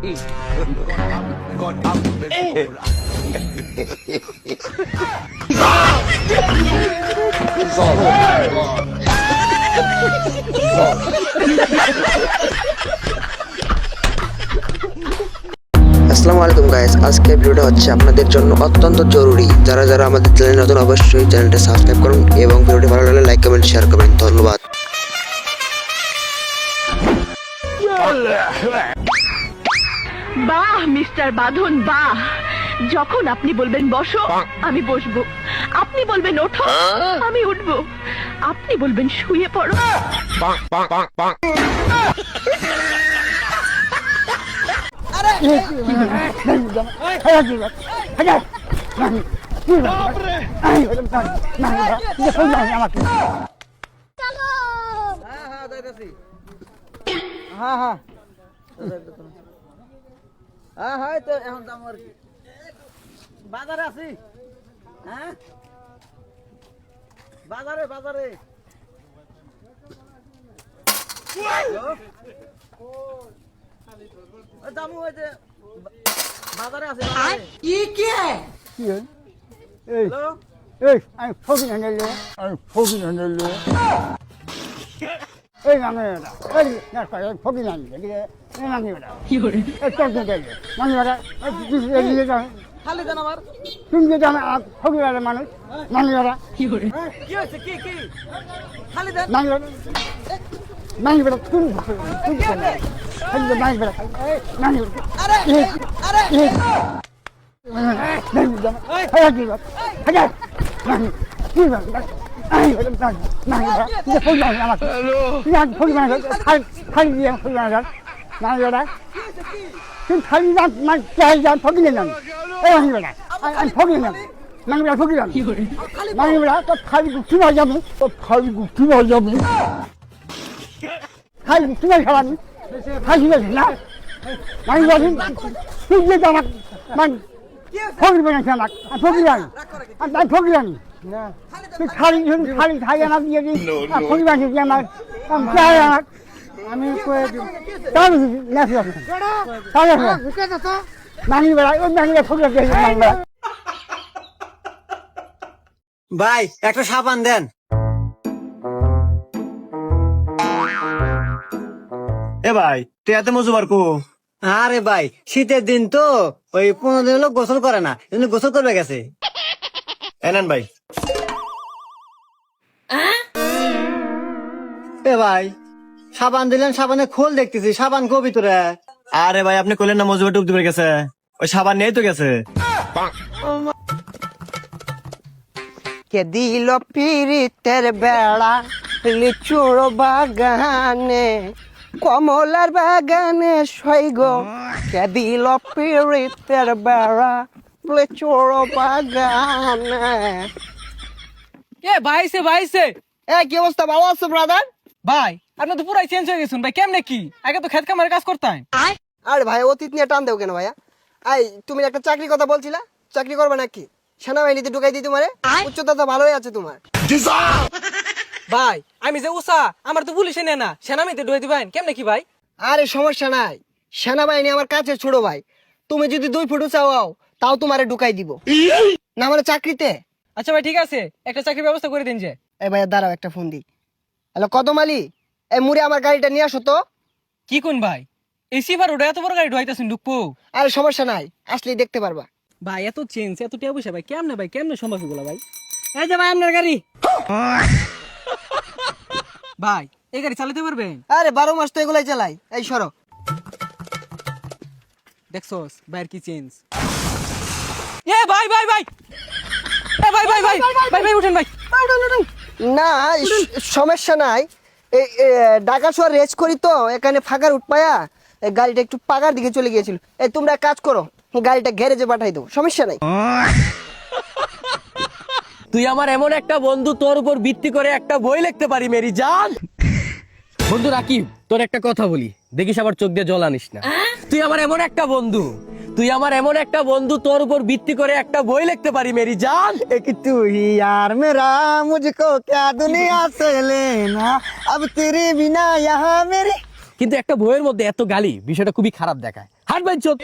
আসসালামু আলাইকুম গাইস, আজকে ভিডিওটা হচ্ছে আপনাদের জন্য অত্যন্ত জরুরি। যারা যারা আমাদের চ্যানেলে নতুন অবশ্যই চ্যানেলটা সাবস্ক্রাইব করুন এবং ভিডিওটি ভালো লাগলে লাইক কমেন্ট শেয়ার করবেন। ধন্যবাদ। বাহ মিস্টার বাঁধন, বাহ। যখন আপনি বলবেন বসো আমি বসবো, আপনি বলবেন ওঠো আমি উঠবো, আপনি বলবেন শুয়ে পড়ো। বাজারে আছি। হ্যাঁ বাজারে বাজারে জামু ওই যে বাজারে আছে। কি কে হ্যালো এই আমি ফকির আনলো এই নামে এই না ফকির আনলো এই নামে কি করে এই চলতে গেলে মানুষ খালি দেন আমার। তুমি যে জানো ফকির আলে মানুষ মানুষরা কি করে কি হয়েছে? কি কি খালি দেন। মানুষ বেড়া তুমি মানুষ বেড়া মানুষ আরে আরে কি করে ফকির বানাইছে আমাকে ফকির আনি আমি ফকির আনি তুই খালি খালি খাই আমার দিয়ে দিই ফকির বানিয়েছি আমার চাই আমার আমি মানি বেড়াই ওই মানি ফকির মানি বেড়া। ভাই একটা সাবান দেন। এ ভাই তুই এত মজুবার কো? আরে ভাই শীতের দিন তো ওই 15 দিন লোক গোসল করে না, এজন্য গোসল করবে গেছে। এনেন ভাই। এ ভাই সাবান দিলেন, সাবানে খোল দেখতেছি, সাবান কো ভিতরে? আরে ভাই আপনি কইলেন না মজুবার ডুব দিবে গেছে, ওই সাবান নেই তো গেছে। কে দিল পিরিতের বেড়া লিচুর বাগানে কমলার বাগানে সৈগ কে দিল পিরিতের বেড়া লিচুর বাগানে। ভাইছে এ কি অবস্থা, ভালো আছো ব্রাদার? ভাই আপনি তো পুরাই চেঞ্জ হয়ে গেছেন ভাই। কেমনে কি আগে তো খেত কামারে কাজ করতেন। আরে ভাই অতীত নিয়ে টান দেও কেন ভাইয়া? তুমি একটা চাকরির কথা বলছিলা, চাকরি করবে নাকি? সেনাবাহিনীতে ঢুকাই দিই তোমারে? উচ্চতা তো ভালোই আছে তোমার। ভাই আমি যে উষা আমার তো পুলিশে নেয় না, সেনামিতে ঢুকে দিবেন কেমনে কি ভাই? আরে সমস্যা নাই, সেনাবাহিনী আমার কাছে ছোট ভাই। তুমি যদি 2 ফুট চাও তাও তোমারে ঢুকাই দিব না মানে চাকরিতে। আচ্ছা ভাই ঠিক আছে, একটা চাকরির ব্যবস্থা করে দিন যে। এই ভাইয়া দাঁড়াও একটা ফোন দিই। হ্যালো কদম আলী, এই মুড়ে আমার গাড়িটা নিয়ে আসো তো। কি কোন ভাই এসি ভার ওটা এত বড় গাড়ি ঢুকাইতেছেন ঢুকবো? আরে সমস্যা নাই, আসলেই দেখতে পারবা। ভাই এত চেঞ্জ এত টিয়া পয়সা ভাই কেমনে সম্ভব এগুলো ভাই? এই যে ভাই আপনার গাড়ি। ভাই এই গাড়ি চালাতে পারবেন? আরে 12 মাস তো এগুলাই চালাই। এই সরো। দেখছস ভাইয়ের কি চেঞ্জ। এ ভাই ভাই ভাই এ ভাই ভাই ভাই ভাই ভাই উঠেন ভাই। না সমস্যা নাই, এই ঢাকা শহর রেস করি তো এখানে ফাঁকার উঠপায়া গাড়িটা একটু পাকার দিকে চলে গিয়েছিল। এই তোমরা এক কাজ করো, গাড়িটা গ্যারেজে পাঠাই দাও, সমস্যা নাই। তুই আমার এমন একটা বন্ধু, তোর উপর ভিত্তি করে একটা বই লিখতে পারি মেরি জান। বন্ধু রাকিব তোর একটা কথা বলি, দেখিস আবার চোখ দিয়ে জল আনিস না। তুই আমার এমন একটা বন্ধু, তোর উপর ভিত্তি করে একটা বই লিখতে পারি মেরি জান। एक तू ही यार मेरा मुझको क्या दुनिया से लेना अब तेरे बिना यहाँ मेरी কিন্তু একটা বইয়ের মধ্যে এত গালি বিষয়টা খুবই খারাপ দেখায়। হাট ভাই চোদ।